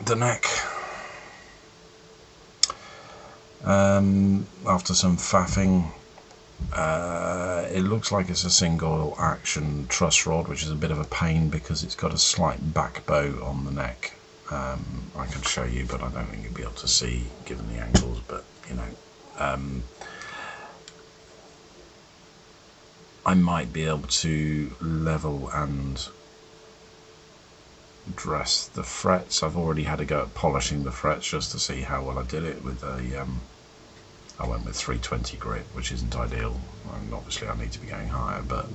the neck. After some faffing, it looks like it's a single action truss rod, which is a bit of a pain because it's got a slight back bow on the neck. I can show you, but I don't think you'll be able to see given the angles, but you know, I might be able to level and dress the frets. I've already had a go at polishing the frets just to see how well I did it with a I went with 320 grit, which isn't ideal, and obviously I need to be going higher, but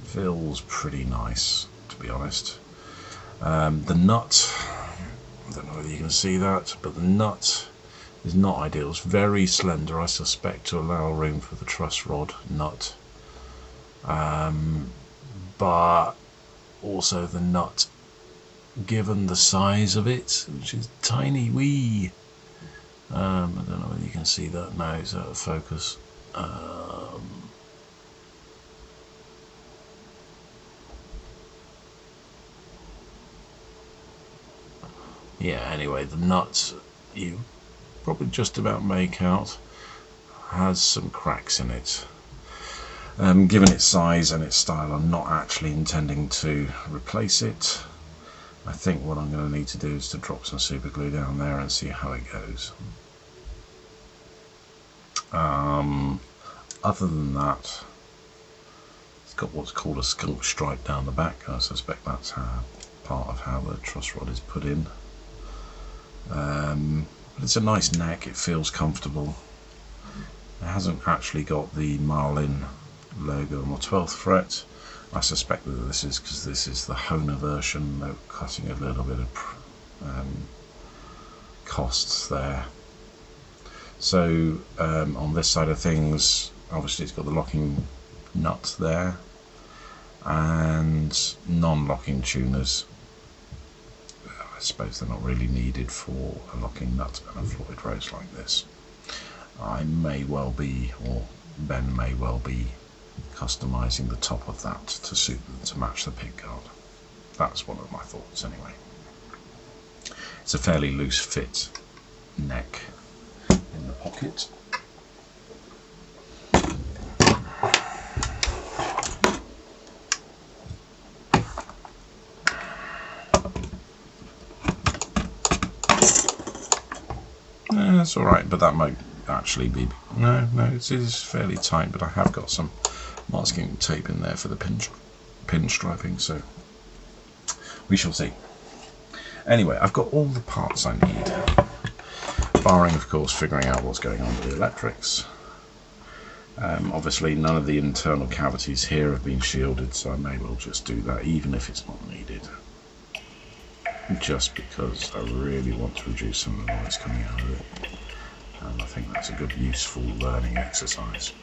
feels pretty nice, to be honest. The nut, I don't know whether you can see that, but the nut is not ideal. It's very slender, I suspect, to allow room for the truss rod nut, but also the nut, given the size of it, which is tiny wee, I don't know whether you can see that now, it's out of focus. Yeah, anyway, the nut you probably just about make out has some cracks in it. Given its size and its style, I'm not actually intending to replace it. I think what I'm going to need to do is to drop some super glue down there and see how it goes. Other than that, it's got what's called a skunk stripe down the back. I suspect that's part of how the truss rod is put in. But it's a nice neck, it feels comfortable. It hasn't actually got the Marlin logo on the 12th fret. I suspect that this is because this is the Honer version. They're cutting a little bit of costs there. So on this side of things, obviously it's got the locking nut there and non-locking tuners. I suppose they're not really needed for a locking nut and a Floyd Rose like this. I may well be, or Ben may well be, customizing the top of that to suit them to match the pick guard. That's one of my thoughts anyway. It's a fairly loose fit neck in the pocket. That's alright, but that might actually be... No, it is fairly tight, but I have got some masking tape in there for the pin striping, so we shall see. Anyway, I've got all the parts I need, barring of course figuring out what's going on with the electrics. Obviously none of the internal cavities here have been shielded, so I may well just do that even if it's not needed, just because I really want to reduce some of the noise coming out of it, and I think that's a good useful learning exercise.